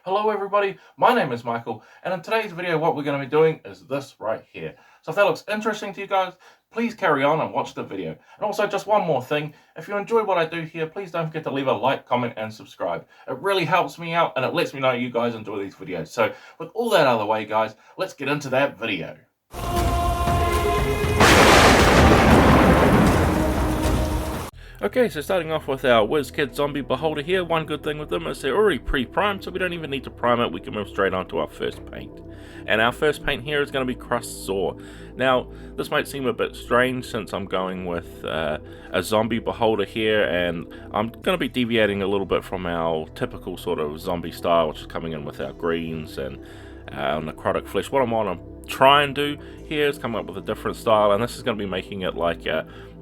Hello everybody, my name is Michael, and in today's video what we're going to be doing is this right here. So if that looks interesting to you guys, please carry on and watch the video. And also just one more thing, if you enjoy what I do here, please don't forget to leave a like, comment and subscribe. It really helps me out and it lets me know you guys enjoy these videos. So with all that out of the way guys, let's get into that video. Okay, so starting off with our Wizkids zombie beholder here, one good thing with them is they're already pre-primed, so we don't even need to prime it, we can move straight on to our first paint. And our first paint here is going to be crusted. Now, this might seem a bit strange since I'm going with a zombie beholder here, and I'm going to be deviating a little bit from our typical sort of zombie style, which is coming in with our greens and necrotic flesh. What I want to try and do here is come up with a different style, and this is going to be making it like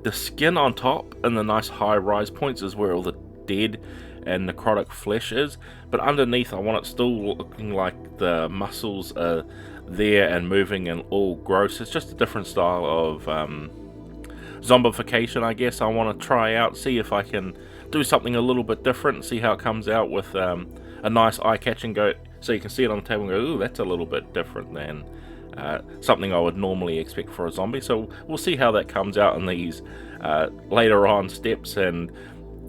the skin on top and the nice high rise points is where all the dead and necrotic flesh is, but underneath I want it still looking like the muscles are there and moving and all gross. It's just a different style of zombification, I guess. I want to try out, see if I can do something a little bit different, see how it comes out with a nice eye-catching go, so you can see it on the table and go, ooh, that's a little bit different than something I would normally expect for a zombie. So we'll see how that comes out in these later on steps, and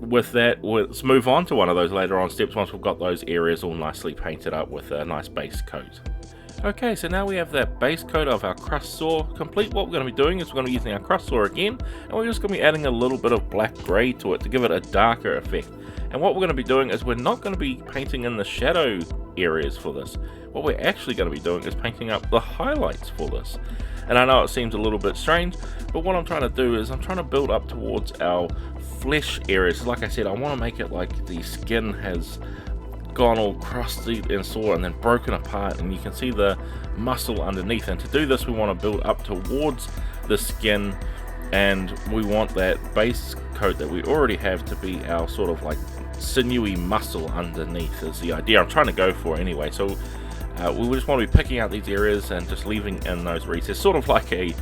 with that let's move on to one of those later on steps once we've got those areas all nicely painted up with a nice base coat. Okay, so now we have that base coat of our crust saw complete. What we're going to be doing is we're going to be using our crust saw again, and we're just going to be adding a little bit of black grey to it to give it a darker effect. And what we're going to be doing is we're not going to be painting in the shadow areas for this. What we're actually going to be doing is painting up the highlights for this. And I know it seems a little bit strange, but what I'm trying to do is I'm trying to build up towards our flesh areas. Like I said, I want to make it like the skin has gone all crusty and sore and then broken apart, and you can see the muscle underneath. And to do this we want to build up towards the skin, and we want that base coat that we already have to be our sort of like sinewy muscle underneath is the idea I'm trying to go for anyway. So we just want to be picking out these areas and just leaving in those recesses, sort of like a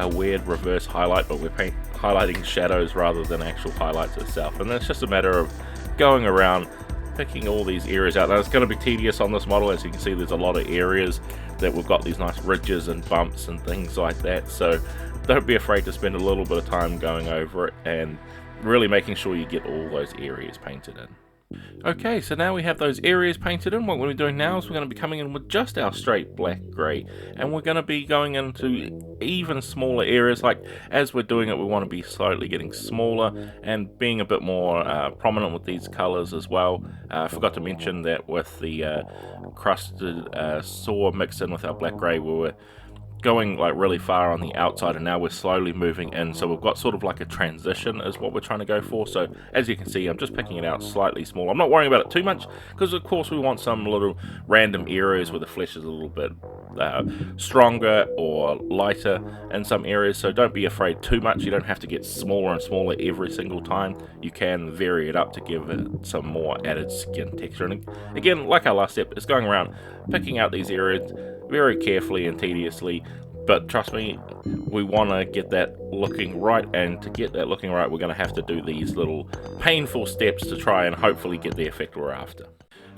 weird reverse highlight, but we're highlighting shadows rather than actual highlights itself. And it's just a matter of going around picking all these areas out. Now it's going to be tedious on this model. As you can see, there's a lot of areas that we've got these nice ridges and bumps and things like that, so don't be afraid to spend a little bit of time going over it and really making sure you get all those areas painted in. Okay, so now we have those areas painted in. What we're doing now is we're going to be coming in with just our straight black grey, and we're going to be going into even smaller areas. Like as we're doing it, we want to be slightly getting smaller and being a bit more prominent with these colours as well. I forgot to mention that with the crusted saw mixed in with our black grey, we were going like really far on the outside, and now we're slowly moving in, so we've got sort of like a transition is what we're trying to go for. So as you can see, I'm just picking it out slightly small. I'm not worrying about it too much because of course we want some little random areas where the flesh is a little bit stronger or lighter in some areas, so don't be afraid too much. You don't have to get smaller and smaller every single time. You can vary it up to give it some more added skin texture. And again, like our last step, it's going around picking out these areas very carefully and tediously, but trust me, we want to get that looking right, and to get that looking right we're going to have to do these little painful steps to try and hopefully get the effect we're after.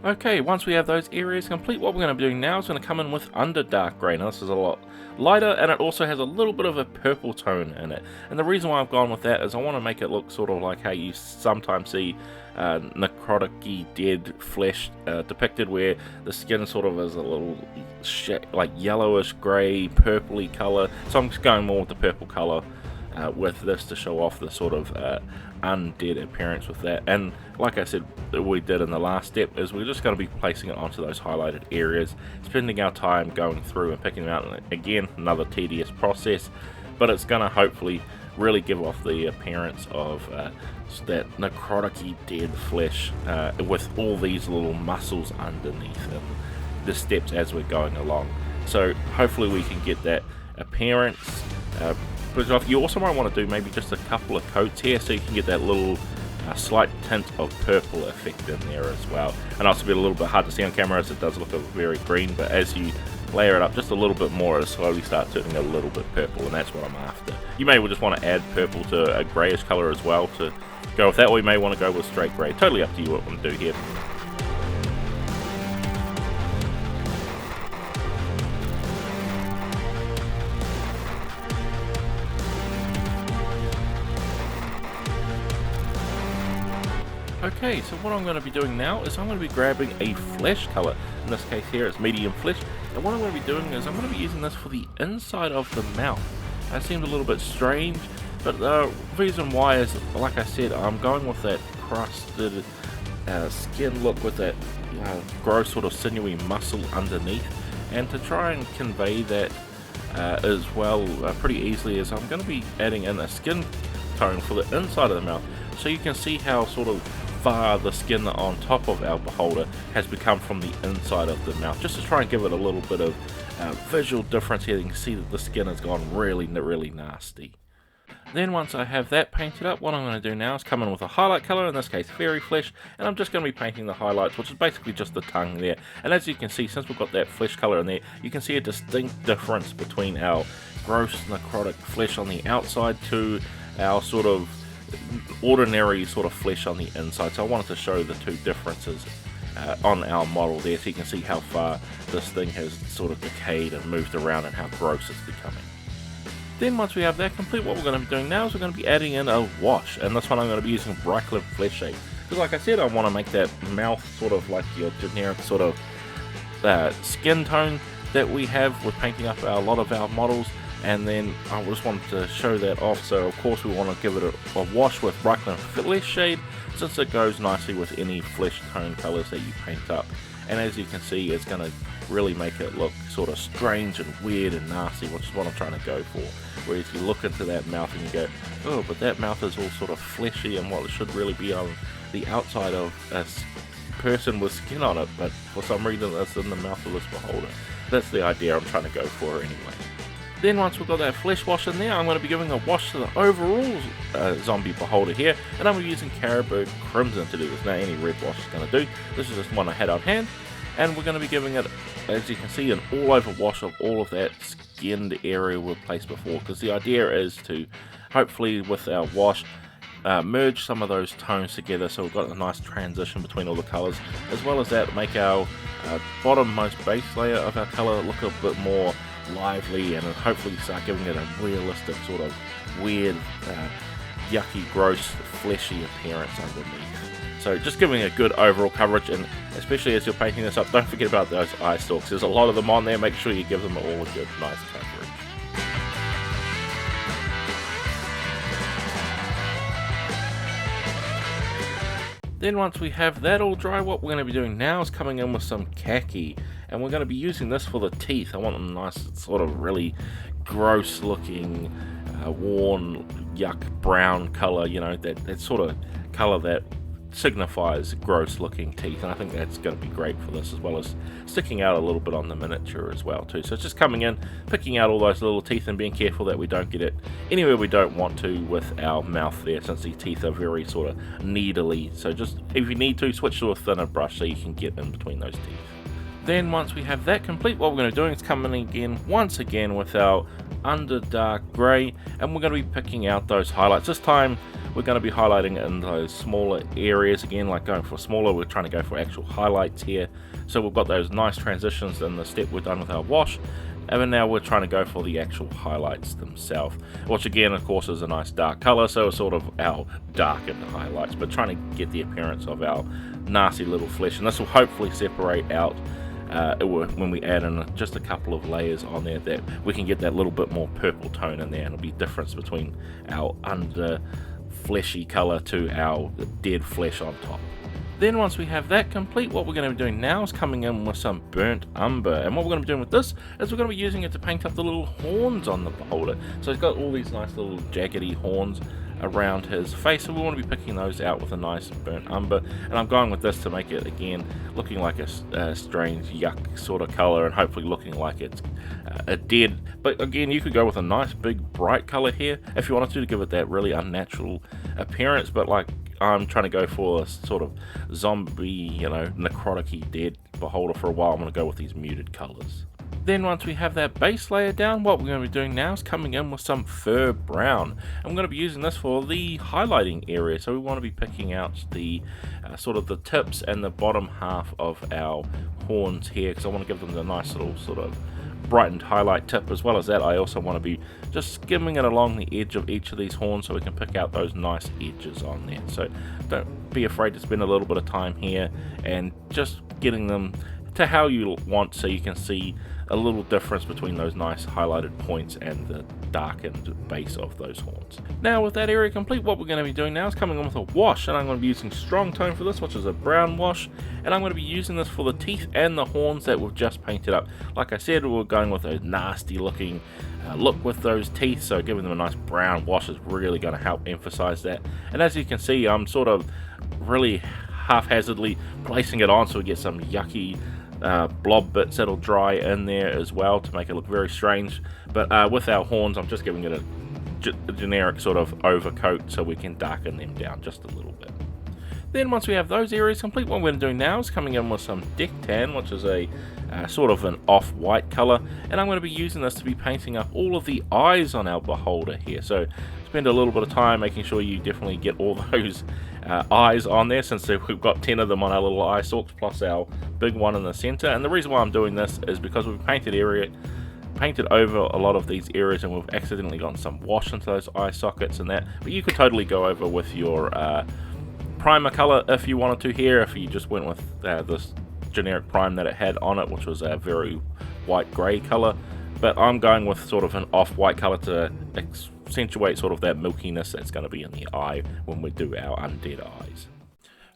Okay, once we have those areas complete, what we're going to be doing now is going to come in with underdark grey. Now this is a lot lighter, and it also has a little bit of a purple tone in it. And the reason why I've gone with that is I want to make it look sort of like how you sometimes see necrotic-y dead flesh depicted, where the skin sort of is a little like yellowish grey, purpley colour. So I'm just going more with the purple colour with this to show off the sort of undead appearance with that. And like I said, we did in the last step, is we're just going to be placing it onto those highlighted areas, spending our time going through and picking them out. And again, another tedious process, but it's going to hopefully really give off the appearance of that necrotic-y dead flesh with all these little muscles underneath the steps as we're going along. So hopefully we can get that appearance. But you also might want to do maybe just a couple of coats here, so you can get that little slight tint of purple effect in there as well. And also be a little bit hard to see on camera as it does look very green, but as you layer it up just a little bit more, it'll slowly start turning a little bit purple, and that's what I'm after. You may just want to add purple to a greyish colour as well to go with that, or you may want to go with straight grey. Totally up to you what you want to do here. Okay, so what I'm going to be doing now is I'm going to be grabbing a flesh color. In this case here it's medium flesh, and what I'm going to be doing is I'm going to be using this for the inside of the mouth. That seemed a little bit strange, but the reason why is, like I said, I'm going with that crusted skin look with that gross sort of sinewy muscle underneath, and to try and convey that as well pretty easily is I'm going to be adding in a skin tone for the inside of the mouth, so you can see how sort of far the skin on top of our beholder has become from the inside of the mouth, just to try and give it a little bit of visual difference here. You can see that the skin has gone really nasty. Then once I have that painted up, what I'm going to do now is come in with a highlight color, in this case fairy flesh, and I'm just going to be painting the highlights, which is basically just the tongue there. And as you can see, since we've got that flesh color in there, you can see a distinct difference between our gross necrotic flesh on the outside to our sort of ordinary sort of flesh on the inside. So I wanted to show the two differences on our model there, so you can see how far this thing has sort of decayed and moved around and how gross it's becoming. Then once we have that complete, what we're going to be doing now is we're going to be adding in a wash, and this one I'm going to be using bright fleshshade, because like I said, I want to make that mouth sort of like your generic sort of skin tone that we have with painting up a lot of our models. And then I just wanted to show that off, so of course we want to give it a wash with bright fleshshade, since it goes nicely with any flesh tone colors that you paint up. And as you can see, it's going to really make it look sort of strange and weird and nasty, which is what I'm trying to go for. Whereas you look into that mouth and you go, oh, but that mouth is all sort of fleshy and what it should really be on the outside of a person with skin on it, but for some reason it's in the mouth of this beholder. That's the idea I'm trying to go for anyway. Then once we've got that flesh wash in there, I'm going to be giving a wash to the overall zombie beholder here, and I'm going to be using Caribou Crimson to do this. Now any red wash is going to do. This is just one I had on hand, and we're going to be giving it, as you can see, an all over wash of all of that skinned area we've placed before, because the idea is to hopefully with our wash merge some of those tones together, so we've got a nice transition between all the colors, as well as that make our bottom-most base layer of our color look a bit more lively, and hopefully start giving it a realistic sort of weird yucky, gross, fleshy appearance underneath. So just giving a good overall coverage, and especially as you're painting this up, don't forget about those eye stalks. There's a lot of them on there. Make sure you give them all a good nice coverage. Then once we have that all dry, what we're going to be doing now is coming in with some khaki, and we're going to be using this for the teeth. I want them nice, sort of really gross looking, worn, yuck brown color, you know, that sort of color that signifies gross looking teeth, and I think that's going to be great for this, as well as sticking out a little bit on the miniature as well too. So it's just coming in, picking out all those little teeth and being careful that we don't get it anywhere we don't want to with our mouth there, since the teeth are very sort of needly. So just, if you need to, switch to a thinner brush so you can get in between those teeth. Then once we have that complete, what we're going to do is come in again, once again, with our underdark grey, and we're going to be picking out those highlights. This time we're going to be highlighting in those smaller areas again, like going for smaller, we're trying to go for actual highlights here. So we've got those nice transitions in the step we're done with our wash, and then now we're trying to go for the actual highlights themselves, which again of course is a nice dark color, so it's sort of our darkened highlights, but trying to get the appearance of our nasty little flesh, and this will hopefully separate out when we add in just a couple of layers on there, that we can get that little bit more purple tone in there, and it'll be difference between our under fleshy color to our dead flesh on top. Then once we have that complete, what we're going to be doing now is coming in with some burnt umber, and what we're going to be doing with this is we're going to be using it to paint up the little horns on the beholder. So he's got all these nice little jaggedy horns around his face, so we want to be picking those out with a nice burnt umber, and I'm going with this to make it again looking like a strange yuck sort of color, and hopefully looking like it's a dead, but again you could go with a nice big bright color here if you wanted to give it that really unnatural appearance, but like I'm trying to go for a sort of zombie, you know, necrotic-y dead beholder for a while, I'm going to go with these muted colors. Then once we have that base layer down, what we're going to be doing now is coming in with some fur brown. I'm going to be using this for the highlighting area, so we want to be picking out the sort of the tips and the bottom half of our horns here, because I want to give them the nice little sort of brightened highlight tip. As well as that, I also want to be just skimming it along the edge of each of these horns so we can pick out those nice edges on there. So don't be afraid to spend a little bit of time here and just getting them to how you want, so you can see a little difference between those nice highlighted points and the darkened base of those horns. Now with that area complete, what we're going to be doing now is coming on with a wash, and I'm going to be using strong tone for this, which is a brown wash, and I'm going to be using this for the teeth and the horns that we've just painted up. Like I said, we're going with a nasty looking look with those teeth, so giving them a nice brown wash is really going to help emphasize that. And as you can see, I'm sort of really haphazardly placing it on so we get some yucky blob bits that'll dry in there as well to make it look very strange. But with our horns, I'm just giving it a generic sort of overcoat so we can darken them down just a little bit. Then once we have those areas complete, what we're going to do now is coming in with some deck tan, which is a sort of an off-white color, and I'm going to be using this to be painting up all of the eyes on our beholder here. So spend a little bit of time making sure you definitely get all those eyes on there, since we've got 10 of them on our little eye stalks plus our big one in the center. And the reason why I'm doing this is because we've painted over a lot of these areas and we've accidentally gotten some wash into those eye sockets and that. But you could totally go over with your primer color if you wanted to here, if you just went with this generic prime that it had on it, which was a very white grey color. But I'm going with sort of an off-white color to accentuate sort of that milkiness that's going to be in the eye when we do our undead eyes.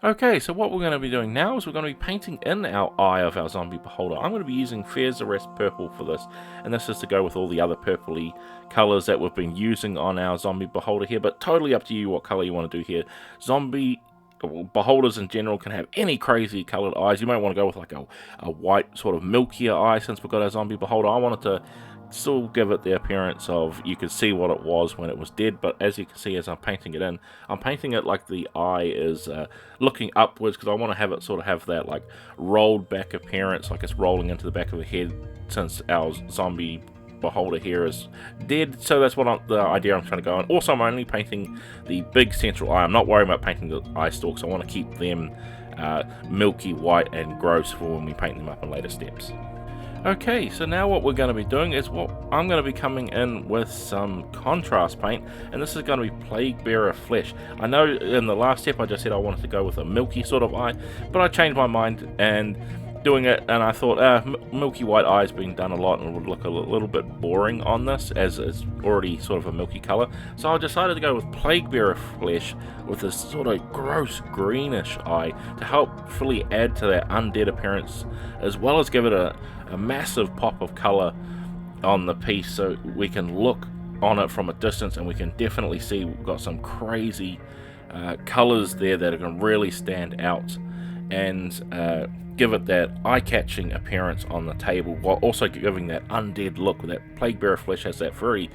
Okay, so what we're going to be doing now is we're going to be painting in our eye of our zombie beholder. I'm going to be using faerzress purple for this, and this is to go with all the other purpley colors that we've been using on our zombie beholder here, but totally up to you what color you want to do here. Zombie beholders in general can have any crazy colored eyes. You might want to go with like a white sort of milkier eye. Since we've got our zombie beholder, I wanted to still give it the appearance of you could see what it was when it was dead, but as you can see as I'm painting it in, I'm painting it like the eye is looking upwards, because I want to have it sort of have that like rolled back appearance, like it's rolling into the back of the head, since our zombie beholder here is dead. So that's what the idea I'm trying to go on. Also, I'm only painting the big central eye. I'm not worried about painting the eye stalks. I want to keep them milky white and gross for when we paint them up in later steps. Okay, so now what we're going to be doing is I'm going to be coming in with some contrast paint, and this is going to be plaguebearer flesh. I know in the last step I just said I wanted to go with a milky sort of eye, but I changed my mind and doing it, and I thought milky white eye is being done a lot and would look a little bit boring on this, as it's already sort of a milky color. So I decided to go with plaguebearer flesh with this sort of gross greenish eye to help fully add to that undead appearance, as well as give it a massive pop of color on the piece, so we can look on it from a distance and we can definitely see we've got some crazy colors there that are going to really stand out and give it that eye-catching appearance on the table, while also giving that undead look. That plaguebearer flesh has that very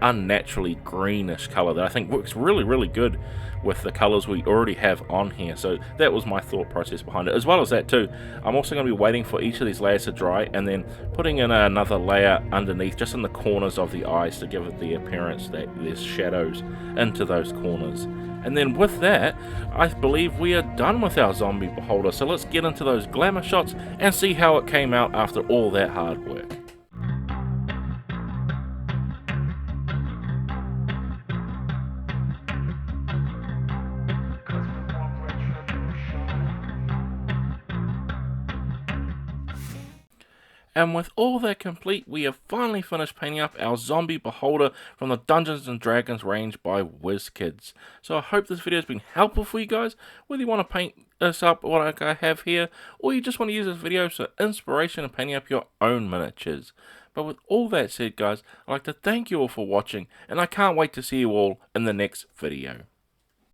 unnaturally greenish color that I think works really, really good with the colors we already have on here. So that was my thought process behind it. As well as that too, I'm also going to be waiting for each of these layers to dry and then putting in another layer underneath, just in the corners of the eyes, to give it the appearance that there's shadows into those corners. And then with that, I believe we are done with our zombie beholder. So let's get into those glamour shots and see how it came out after all that hard work. And with all that complete, we have finally finished painting up our zombie beholder from the Dungeons & Dragons range by Wizkids. So I hope this video has been helpful for you guys, whether you want to paint this up like I have here, or you just want to use this video for inspiration and painting up your own miniatures. But with all that said guys, I'd like to thank you all for watching, and I can't wait to see you all in the next video.